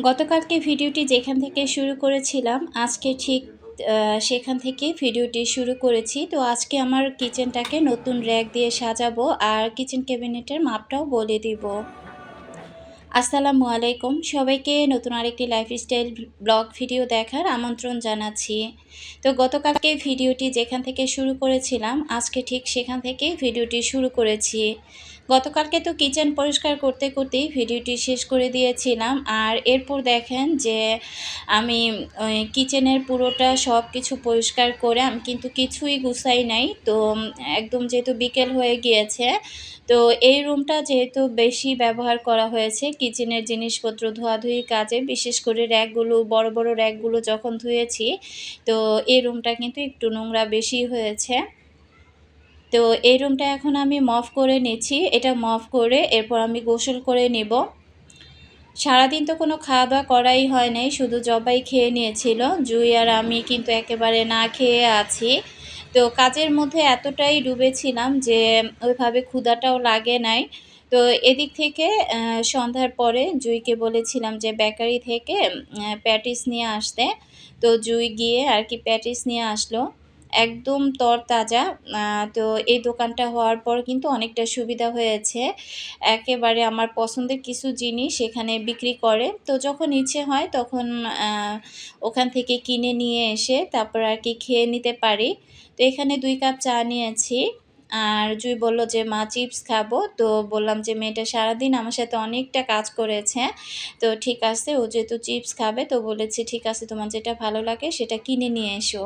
গতকালকে ভিডিওটি যেখান থেকে শুরু করেছিলাম আজকে ঠিক সেখান থেকে ভিডিওটি শুরু করেছি। তো আজকে আমার কিচেনটাকে নতুন র্যাক দিয়ে সাজাবো আর কিচেন ক্যাবিনেটের মাপটাও বলে দিব। আসসালামু আলাইকুম, সবাইকে নতুন আরেকটি লাইফস্টাইল ব্লগ ভিডিও দেখার আমন্ত্রণ জানাচ্ছি। তো গতকালকে ভিডিওটি যেখান থেকে শুরু করেছিলাম আজকে ঠিক সেখান থেকেই ভিডিওটি শুরু করেছি। গতকালকে তো কিচেন পরিষ্কার করতে করতেই ভিডিওটি শেষ করে দিয়েছিলাম। আর এরপর দেখেন যে আমি কিচেনের পুরোটা সব কিছু পরিষ্কার করে আমি কিন্তু কিছুই গুছাই নাই। তো একদম যেহেতু বিকেল হয়ে গিয়েছে, তো এই রুমটা যেহেতু বেশি ব্যবহার করা হয়েছে কিচেনের জিনিসপত্র ধোয়াধুয়ির কাজে, বিশেষ করে র্যাকগুলো বড় বড় র্যাকগুলো যখন ধুয়েছি, তো এই রুমটা কিন্তু একটু নোংরা বেশি হয়েছে। তো এই রুমটা এখন আমি মফ করে নিচ্ছি। এটা মফ করে এরপর আমি গোসল করে নেব। সারাদিন তো কোনো খাওয়া দাওয়া করাই হয় নাই, শুধু জবাই খেয়ে নিয়েছিল। জুই আর আমি কিন্তু একেবারে না খেয়ে আছি। তো কাজের মধ্যে এতটাই ডুবেছিলাম যে ওইভাবে ক্ষুধাটাও লাগে নাই। তো এদিক থেকে সন্ধ্যার পরে জুইকে বলেছিলাম যে বেকারি থেকে প্যাটিস নিয়ে আসতে। তো জুই গিয়ে আর কি প্যাটিস নিয়ে আসলো, একদম তরতাজা। তো এই দোকানটা হওয়ার পর কিন্তু অনেকটা সুবিধা হয়েছে। একেবারে আমার পছন্দের কিছু জিনিস এখানে বিক্রি করে। তো যখন ইচ্ছে হয় তখন আ ওখান থেকে কিনে নিয়ে এসে তারপর আর কি খেয়ে নিতে পারি। তো এখানে ২ কাপ চা নিয়েছি। আর জুই বলল যে, "মা চিপস খাবো।" তো বললাম যে, "মেয়েটা সারাদিন আমার সাথে অনেকটা কাজ করেছে। তো ঠিক আছে, ও যেহেতু চিপস খাবে তো বলেছি, 'ঠিক আছে, তোমার যেটা ভালো লাগে সেটা কিনে নিয়ে এসো।'"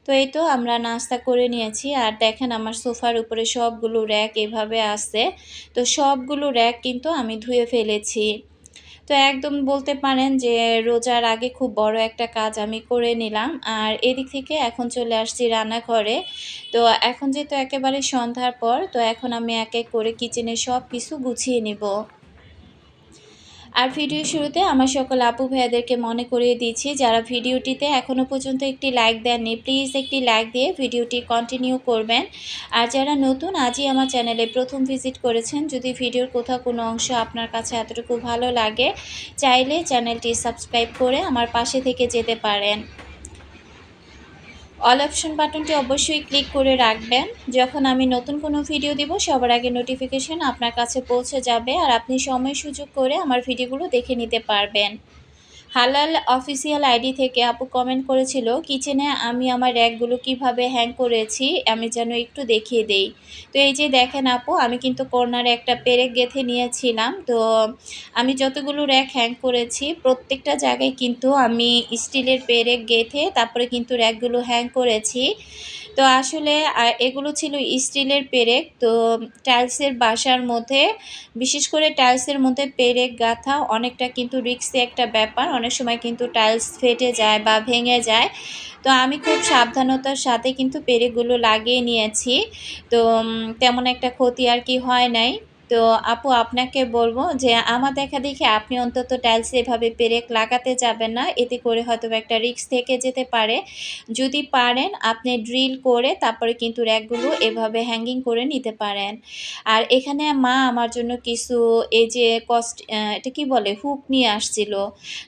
তো এই তো আমরা নাস্তা করে নিয়েছি। আর দেখেন আমার সোফার উপরে সবগুলো র্যাক এভাবে আছে। তো সবগুলো র্যাক কিন্তু আমি ধুয়ে ফেলেছি। তো একদম বলতে পারেন যে রোজার আগে খুব বড় একটা কাজ আমি করে নিলাম। আর এদিক থেকে এখন চলে আসছি রান্নাঘরে। তো এখন যেহেতু একেবারে সন্ধ্যার পর, তো এখন আমি এক এক করে কিচেনের সব কিছু গুছিয়ে নিব। আর ভিডিওর শুরুতে আমার সকল আপু ভাইয়াদেরকে মনে করিয়ে দিচ্ছি, যারা ভিডিওটিতে এখনও পর্যন্ত একটি লাইক দেননি, প্লিজ একটি লাইক দিয়ে ভিডিওটি কন্টিনিউ করবেন। আর যারা নতুন আজই আমার চ্যানেলে প্রথম ভিজিট করেছেন, যদি ভিডিওর কোথাও কোনো অংশ আপনার কাছে এতটুকু ভালো লাগে, চাইলে চ্যানেলটি সাবস্ক্রাইব করে আমার পাশে থেকে যেতে পারেন। অল অপশন বাটনটি অবশ্যই ক্লিক করে রাখবেন। যখন আমি নতুন কোনো ভিডিও দিব সবার আগে নোটিফিকেশন আপনার কাছে পৌঁছে যাবে আর আপনি সময় সুযোগ করে আমার ভিডিওগুলো দেখে নিতে পারবেন। হালাল অফিসিয়াল আইডি থেকে আপু কমেন্ট করেছিল, কিচেনে আমি আমার র্যাকগুলো কিভাবে হ্যাং করেছি আমি যেন একটু দেখিয়ে দেই। তো এই যে দেখেন আপু, আমি কিন্তু কর্নারে একটা পেরেক গেঁথে নিয়েছিলাম। তো আমি যতগুলো র্যাক হ্যাং করেছি প্রত্যেকটা জায়গায় কিন্তু আমি স্টিলের পেরেক গেঁথে তারপরে কিন্তু র্যাকগুলো হ্যাং করেছি। তো আসলে এগুলো ছিল স্টিলের পেরেক। তো টাইলসের বাসার মধ্যে, বিশেষ করে টাইলসের মধ্যে পেরেক গাঁথা অনেকটা কিন্তু রিস্কি একটা ব্যাপার। অনেক সময় কিন্তু টাইলস ফেটে যায় বা ভেঙে যায়। তো আমি খুব সাবধানতার সাথে কিন্তু পেরেকগুলো লাগিয়ে নিয়েছি। তো তেমন একটা ক্ষতি আর কি হয় নাই। তো আপু আপনাকে বলব যে আমার দেখাদেখি আপনি অন্তত টাইলসে এভাবে পেরেক লাগাতে যাবেন না। এতে করে হয়তোবা একটা রিস্ক থেকে যেতে পারে। যদি পারেন আপনি ড্রিল করে তারপরে কিন্তু র্যাকগুলো এভাবে হ্যাঙ্গিং করে নিতে পারেন। আর এখানে মা আমার জন্য কিছু এই যে এটা কি বলে হুক নিয়ে আসছিল।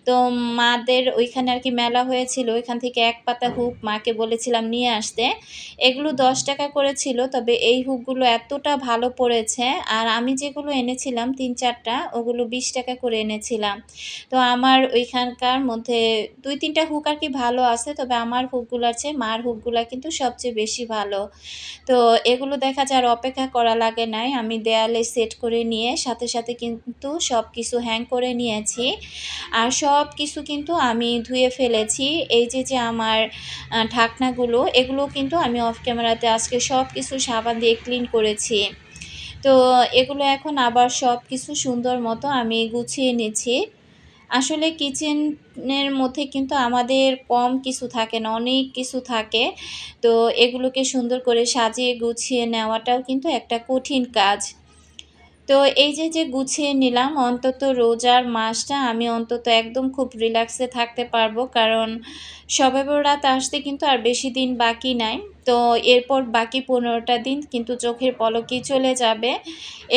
তো মাদের ওইখানে আর কি মেলা হয়েছিল, ওইখান থেকে ১ পাতা হুক মাকে বলেছিলাম নিয়ে আসতে। এগুলো ৳১০ করে ছিল, তবে এই হুকগুলো এতটা ভালো পড়েছে। আর আমি যেগুলো এনেছিলাম ৩-৪ টা ওগুলো ৳২০ করে এনেছিলাম। তো আমার ওইখানকার মধ্যে ২-৩ টা হুক আর কি ভালো আছে, তবে আমার হুকগুলার চেয়ে মার হুকগুলা কিন্তু সবচেয়ে বেশি ভালো। তো এগুলো দেখা যায় আর অপেক্ষা করা লাগে নাই। আমি দেয়ালে সেট করে নিয়ে সাথে সাথে কিন্তু সবকিছু হ্যাং করে নিয়েছি। আর সবকিছু কিন্তু আমি ধুয়ে ফেলেছি। এই যে আমার ঢাকনাগুলো, এগুলো কিন্তু আমি অফ ক্যামেরাতে আজকে সবকিছু সাবান দিয়ে ক্লিন করেছি। তো এগুলো এখন আবার সবকিছু সুন্দর মতো আমি গুছিয়ে নিচ্ছি। আসলে কিচেনের মধ্যে কিন্তু আমাদের কম কিছু থাকে না, অনেক কিছু থাকে। তো এগুলোকে সুন্দর করে সাজিয়ে গুছিয়ে নেওয়াটাও কিন্তু একটা কঠিন কাজ। তো এই যে গুছিয়ে নিলাম, অন্তত রোজার মাসটা আমি অন্তত একদম খুব রিল্যাক্সে থাকতে পারবো। কারণ শবে বরাত আসতে কিন্তু আর বেশি দিন বাকি নাই। তো এরপর বাকি ১৫ টা দিন কিন্তু চোখের পলকেই চলে যাবে।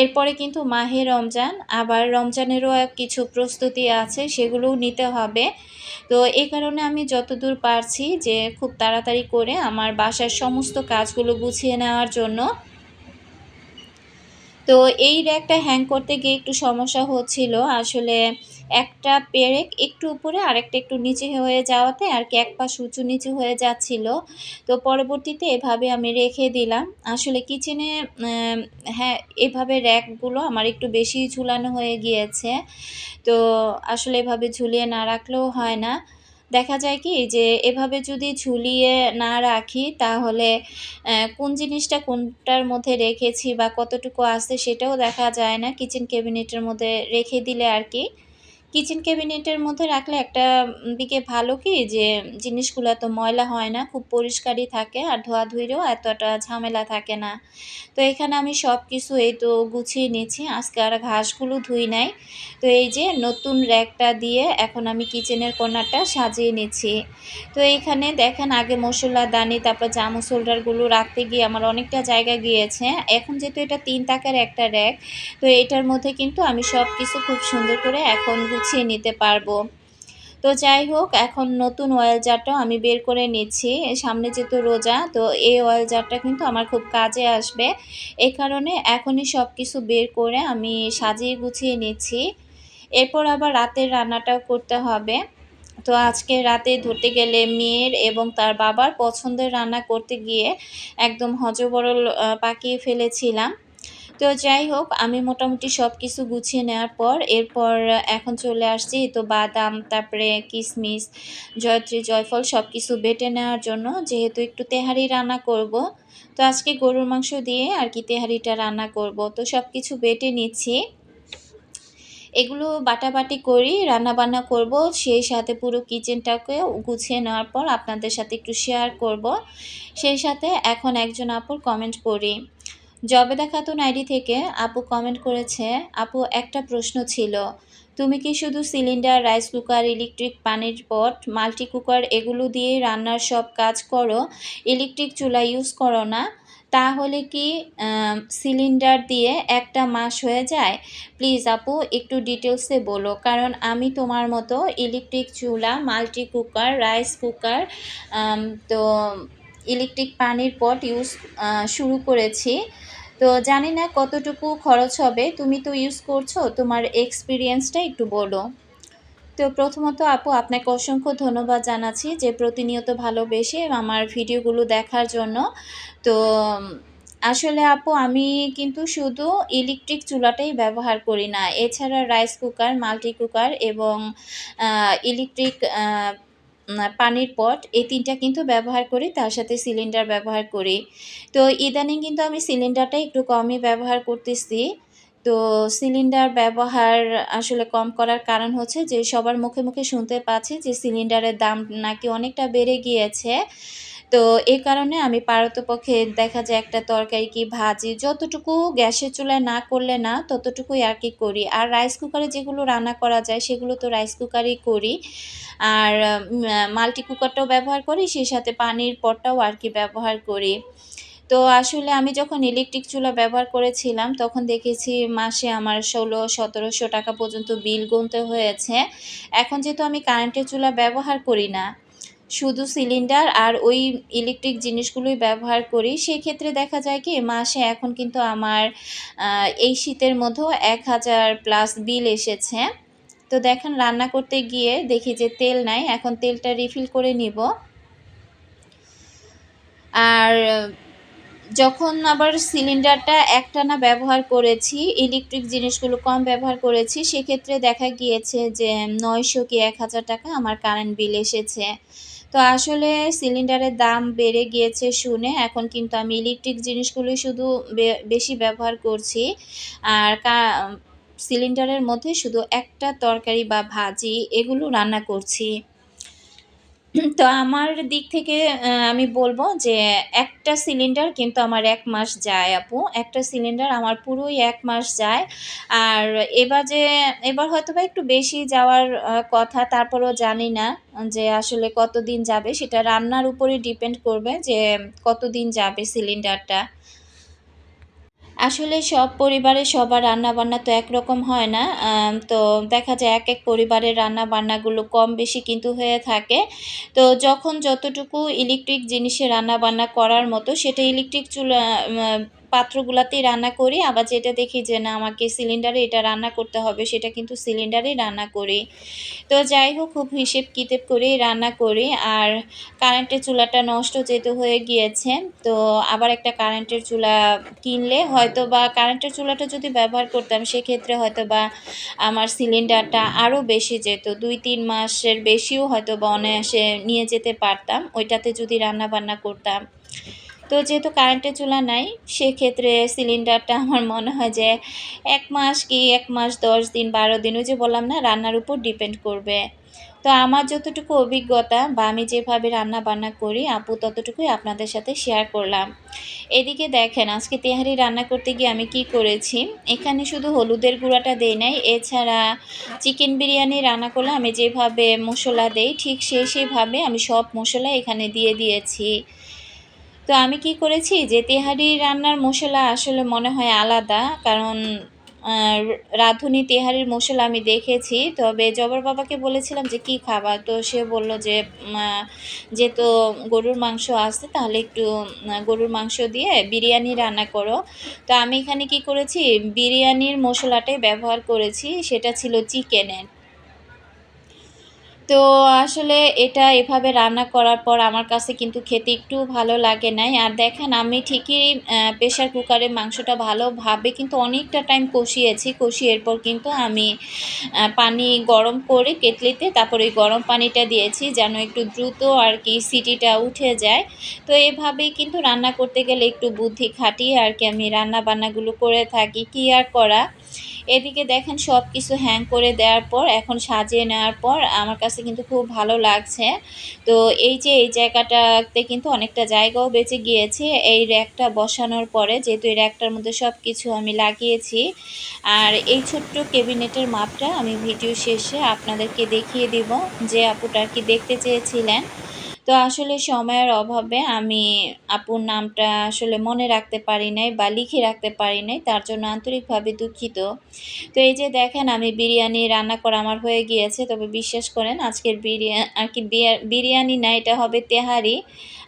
এরপরে কিন্তু মাহে রমজান, আবার রমজানেরও কিছু প্রস্তুতি আছে, সেগুলোও নিতে হবে। তো এই কারণে আমি যতদূর পারছি যে খুব তাড়াতাড়ি করে আমার বাসার সমস্ত কাজগুলো গুছিয়ে নেওয়ার জন্য। তো এই র্যাকটা হ্যাং করতে গিয়ে একটু সমস্যা হচ্ছিল। আসলে একটা পেরেক একটু উপরে আরেকটা একটু নিচে হয়ে যাওয়াতে আরকি এক পাশ উঁচু নিচু হয়ে যাচ্ছিল। তো পরবর্তীতে এভাবে আমি রেখে দিলাম। আসলে কিচেনে হ্যাঁ, এভাবে র্যাকগুলো আমার একটু বেশিই ঝুলানো হয়ে গিয়েছে। তো আসলে এভাবে ঝুলিয়ে না রাখলেও হয় না। দেখা যায় কি যে এভাবে যদি ঝুলিয়ে না রাখি তাহলে কোন জিনিসটা কোনটার মধ্যে রেখেছি বা কতটুকু আছে সেটাও দেখা যায় না কিচেন ক্যাবিনেটের মধ্যে রেখে দিলে আরকি। কিচেন ক্যাবিনেটের মধ্যে রাখলে একটা দিকে ভালো কি যে জিনিসগুলো এত ময়লা হয় না, খুব পরিষ্কারই থাকে আর ধোয়াধুয়িরও এতটা ঝামেলা থাকে না। তো এখানে আমি সবকিছু এই তো গুছিয়ে নিয়েছি। আজকে আর ঘাসগুলো ধুই নাই। তো এই যে নতুন র‍্যাকটা দিয়ে এখন আমি কিচেনের কর্নারটা সাজিয়ে নিচ্ছি। তো এইখানে দেখেন আগে মসলাদানি তারপর চামচ হোল্ডারগুলো রাখতে গিয়ে আমার অনেকটা জায়গা গিয়েছে। এখন যেহেতু এটা ৩ তাকের একটা র‍্যাক, তো এটার মধ্যে কিন্তু আমি সবকিছু খুব সুন্দর করে এখন গুছিয়ে নিতে পারবো। তো যাই হোক, এখন নতুন অয়েল জারটাও আমি বের করে নিচ্ছি। সামনে যেহেতু রোজা, তো এই অয়েল জারটা কিন্তু আমার খুব কাজে আসবে। এই কারণে এখনই সবকিছু বের করে আমি সাজিয়ে গুছিয়ে নিচ্ছি। এরপর আবার রাতের রান্নাটাও করতে হবে। তো আজকে রাতে ধরতে গেলে মেয়ের এবং তার বাবার পছন্দের রান্না করতে গিয়ে একদম হযবরল পাকিয়ে ফেলেছিলাম। তো যাই হোক, আমি মোটামুটি সবকিছু গুছিয়ে নেওয়ার পর এরপর এখন চলে আসছি তো বাদাম, তারপরে কিশমিশ, জয়ত্রী, জয়ফল সবকিছু বেটে নেওয়ার জন্য। যেহেতু একটু তেহারি রান্না করব। তো আজকে গরুর মাংস দিয়ে আরকি তেহারিটা রান্না করব। তো সবকিছু বেটে নিচ্ছি। এগুলো বাটাবাটি করি, রান্নাবান্না করব। সেই সাথে পুরো কিচেনটাকেও গুছিয়ে নেওয়ার পর আপনাদের সাথে একটু শেয়ার করব। সেই সাথে এখন একজন আপুর কমেন্ট পড়ি। জবেদা খাতুন আইডি থেকে আপু কমেন্ট করেছে, আপু একটা প্রশ্ন ছিল। তুমি কি শুধু সিলিন্ডার, রাইস কুকার, ইলেকট্রিক পানির পট, মাল্টি কুকার এগুলো দিয়েই রান্নার সব কাজ করো? ইলেকট্রিক চুলা ইউজ করো না? তাহলে কি সিলিন্ডার দিয়ে একটা মাস হয়ে যায়? প্লিজ আপু একটু ডিটেইলসে বলো। কারণ আমি তোমার মতো ইলেকট্রিক চুলা, মাল্টি কুকার, রাইস কুকার, আম তো ইলেকট্রিক পানির পট ইউজ শুরু করেছি। তো জানি না কতটুকু খরচ হবে। তুমি তো ইউজ করছো, তোমার এক্সপেরিয়েন্সটা একটু বলো। তো প্রথমত আপু আপনাকে অসংখ্য ধন্যবাদ জানাচ্ছি যে প্রতিনিয়ত ভালোবেসে আমার ভিডিওগুলো দেখার জন্য। তো আসলে আপু আমি কিন্তু শুধু ইলেকট্রিক চুলাটাই ব্যবহার করি না। এছাড়া রাইস কুকার, মাল্টি কুকার এবং ইলেকট্রিক পানির পট এই ৩ টা কিন্তু ব্যবহার করি। তার সাথে সিলিন্ডার ব্যবহার করি। তো ইদানিং কিন্তু আমি সিলিন্ডারটা একটু কমই ব্যবহার করতেছি। তো সিলিন্ডার ব্যবহার আসলে কম করার কারণ হচ্ছে যে সবার মুখে, মুখে শুনতে পাচ্ছি যে সিলিন্ডারের দাম নাকি অনেকটা বেড়ে গিয়েছে। তো এ কারণে আমি পারতপক্ষে দেখা যায় একটা তরকারি কি ভাজি যতটুকু গ্যাসের চুলায় না করলে না ততটুকুই আরকি করি। আর রাইস কুকারে যেগুলো রান্না করা যায় সেগুলো তো রাইস কুকারেই করি। আর মাল্টি কুকারটাও ব্যবহার করি, সেই সাথে পানির পটটাও আরকি ব্যবহার করি। তো আসলে আমি যখন ইলেকট্রিক চুলা ব্যবহার করেছিলাম তখন দেখেছি মাসে আমার ১৬00-১৭০০ টাকা পর্যন্ত বিল গুনতে হয়েছে। এখন যেহেতু আমি কারেন্টের চুলা ব্যবহার করি না, শুধু সিলিন্ডার আর ওই ইলেকট্রিক জিনিসগুলোই ব্যবহার করি। সেক্ষেত্রে দেখা যায় কি মাসে এখন কিন্তু আমার এই শীতের মধ্যেও ১,০০০ প্লাস বিল এসেছে। তো দেখেন রান্না করতে গিয়ে দেখি যে তেল নাই। এখন তেলটা রিফিল করে নিব। আর যখন আবার সিলিন্ডারটা একটানা ব্যবহার করেছি, ইলেকট্রিক জিনিসগুলো কম ব্যবহার করেছি, সেক্ষেত্রে দেখা গিয়েছে যে ৯০০ কি ১,০০০ টাকা আমার কারেন্ট বিল এসেছে। তো আসলে সিলিন্ডারের দাম বেড়ে গিয়েছে শুনে এখন কিন্তু আমি ইলেকট্রিক জিনিসগুলোই শুধু বেশি ব্যবহার করছি। আর সিলিন্ডারের মধ্যে শুধু একটা তরকারি বা ভাজি এগুলো রান্না করছি। তো আমার দিক থেকে আমি বলব যে একটা সিলিন্ডার কিন্তু আমার ১ মাস যায় আপু। একটা সিলিন্ডার আমার পুরোই ১ মাস যায়। আর এবার হয়তোবা একটু বেশি যাওয়ার কথা। তারপরেও জানি না যে আসলে কতদিন যাবে। সেটা রান্নার উপরে ডিপেন্ড করবে যে কতদিন যাবে সিলিন্ডারটা। আসলে সব পরিবারে সবার রান্নাবান্না তো একরকম হয় না। তো দেখা যায় একেক পরিবারের রান্নাবান্নাগুলো কম বেশি কিন্তু হয়ে থাকে। তো যখন যতটুকু ইলেকট্রিক জিনিসে রান্নাবান্না করার মতো সেটা ইলেকট্রিক চুলা পাত্রগুলাতেই রান্না করি। আবার যেটা দেখি যে না আমাকে সিলিন্ডারে এটা রান্না করতে হবে সেটা কিন্তু সিলিন্ডারেই রান্না করি। তো যাই হোক খুব হিসেব-কিতেব করেই রান্না করি। আর কারেন্টের চুলাটা নষ্ট যেহেতু হয়ে গিয়েছে, তো আবার একটা কারেন্টের চুলা কিনলে হয়তোবা কারেন্টের চুলাটা যদি ব্যবহার করতাম সেক্ষেত্রে হয়তোবা আমার সিলিন্ডারটা আরও বেশি যেত। ২-৩ মাসের বেশিও হয়তোবা অনায়াসে নিয়ে যেতে পারতাম, ওইটাতে যদি রান্নাবান্না করতাম। তো যেহেতু কারেন্টের চুলা নাই, সেক্ষেত্রে সিলিন্ডারটা আমার মনে হয় যে ১ মাস কি ১ মাস ১০ দিন ১২ দিন ওই যে বললাম না রান্নার উপর ডিপেন্ড করবে। তো আমার যতটুকু অভিজ্ঞতা বা আমি যেভাবে রান্না-বান্না করি আপু ততটুকুই আপনাদের সাথে শেয়ার করলাম। এদিকে দেখেন আজকে তেহারি রান্না করতে গিয়ে আমি কি করেছি, এখানে শুধু হলুদের গুঁড়াটা দেই নাই, এছাড়া চিকেন বিরিয়ানি রান্না করলে আমি যেভাবে মসলা দেই ঠিক সেইভাবে আমি সব মসলা এখানে দিয়ে দিয়েছি। তো আমি কি করেছি যে তেহারি রান্নার মসলা আসলে মনে হয় আলাদা। কারণ আ রাঁধুনি তেহারির মসলা আমি দেখেছি। তবে জবার বাবাকে বলেছিলাম যে, "কি খাবা?" তো সে বলল যে, "যেহেতু গরুর মাংস আছে তাহলে একটু গরুর মাংস দিয়ে বিরিয়ানি রান্না করো।" তো আমি এখানে কি করেছি বিরিয়ানির মসলাটাই ব্যবহার করেছি। সেটা ছিল চিকেনের। তো আসলে এটা এভাবে রান্না করার পর আমার কাছে কিন্তু খেতে একটুও ভালো লাগে নাই। আর দেখেন আমি ঠিকই প্রেশার কুকারে মাংসটা ভালোভাবে কিন্তু অনেকটা টাইম কষিয়েছি। কষিয়ে এরপর কিন্তু আমি পানি গরম করে কেটলিতে তারপর ওই গরম পানিটা দিয়েছি যেন একটু দ্রুত আরকি সিটিটা উঠে যায়। তো এভাবেই কিন্তু রান্না করতে গেলে একটু বুদ্ধি খাটিয়ে আরকি আমি রান্না-বান্নাগুলো করে থাকি। কি আর করা? এদিকে দেখেন সবকিছু হ্যাং করে দেওয়ার পর এখন সাজিয়ে নেওয়ার পর আমার কাছে কিন্তু খুব ভালো লাগছে। তো এই যে এই জায়গাটাতে কিন্তু অনেকটা জায়গাও বেঁচে গিয়েছে এই র‍্যাকটা বসানোর পরে যেহেতু এই র‍্যাকটার মধ্যে সবকিছু আমি লাগিয়েছি। আর এই ছোট্ট ক্যাবিনেটের মাপটা আমি ভিডিও শেষে আপনাদেরকে দেখিয়ে দিব যে আপুটা আরকি দেখতে চেয়েছিলেন। তো আসলে সময়ের অভাবে আমি আপুর নামটা আসলে মনে রাখতে পারি নাই বা লিখে রাখতে পারি নাই। তার জন্য আন্তরিকভাবে দুঃখিত। তো এই যে দেখেন আমি বিরিয়ানি রান্না করা আমার হয়ে গিয়েছে। তবে বিশ্বাস করেন আজকের আরকি বিরিয়ানি না এটা হবে তেহারি।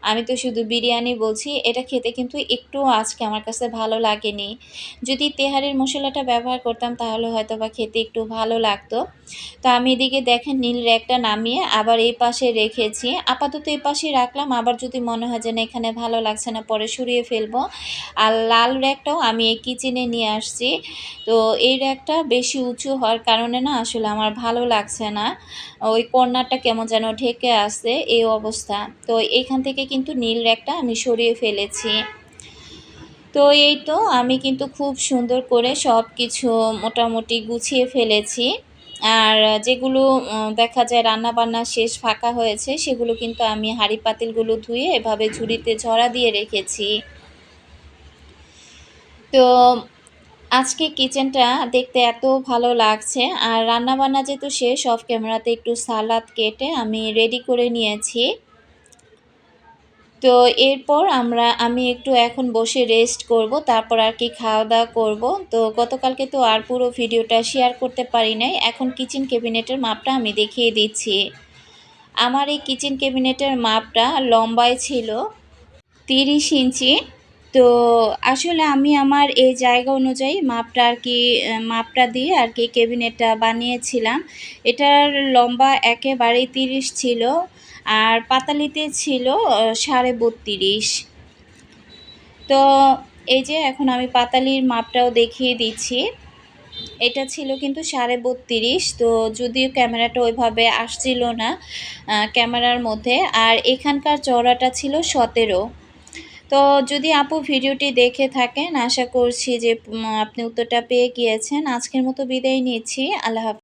আমি তো শুধু বিরিয়ানি বলছি। এটা খেতে কিন্তু একটুও আজকে আমার কাছে ভালো লাগেনি। যদি তেহারির মসলাটা ব্যবহার করতাম তাহলে হয়তোবা খেতে একটু ভালো লাগতো। তো আমি এদিকে দেখেন নীল র‍্যাকটা নামিয়ে আবার এই পাশে রেখেছি। আপাতত এই পাশেই রাখলাম। আবার যদি মনে হয় যে না এখানে ভালো লাগছে না পরে সরিয়ে ফেলবো। আর লাল র‍্যাকটাও আমি এই কিচেনে নিয়ে আসছি। তো এই র‍্যাকটা বেশি উঁচু হওয়ার কারণে না আসলে আমার ভালো লাগছে না। ওই কর্নারটা কেমন যেন ঢেকে আছে এই অবস্থা। তো এইখান থেকে কিন্তু নীল র‍্যাকটা আমি সরিয়ে ফেলেছি। তো এই তো আমি কিন্তু খুব সুন্দর করে সবকিছু মোটামুটি গুছিয়ে ফেলেছি। আর যেগুলো দেখা যায় রান্নাবান্না শেষ ফাঁকা হয়েছে সেগুলো কিন্তু আমি হাঁড়ি পাতিলগুলো ধুয়ে এভাবে ঝুড়িতে ঝরা দিয়ে রেখেছি। তো আজকে কিচেনটা দেখতে এত ভালো লাগছে। আর রান্নাবান্না যেহেতু শেষ অফ ক্যামেরাতে একটু সালাদ কেটে আমি রেডি করে নিয়েছি। তো এরপর আমি একটু এখন বসে রেস্ট করব। তারপর আরকি খাওয়া-দাওয়া করব। তো গতকালকে তো আর পুরো ভিডিওটা শেয়ার করতে পারি নাই। এখন কিচেন ক্যাবিনেটের মাপটা আমি দেখিয়ে দিচ্ছি। আমার এই কিচেন ক্যাবিনেটের মাপটা লম্বায় ছিল ৩০ ইঞ্চি। তো আসলে আমি আমার এই জায়গা অনুযায়ী মাপটা দিয়ে আরকি ক্যাবিনেটটা বানিয়েছিলাম। এটার লম্বা একেবারেই ৩০ ছিল। আর পাতালিতে ছিল ৩২.৫। তো এই যে এখন আমি পাতালির মাপটাও দেখিয়ে দিচ্ছি। এটা ছিল কিন্তু ৩২.৫। তো যদিও ক্যামেরাটা ওইভাবে আসছিল না ক্যামেরার মধ্যে। আর এখানকার চওড়াটা ছিল ১৭। তো যদি আপু ভিডিওটি দেখে থাকেন আশা করছি যে আপনি উত্তরটা পেয়ে গিয়েছেন। আজকের মতো বিদায় নিচ্ছি। আল্লাহ হাফেজ।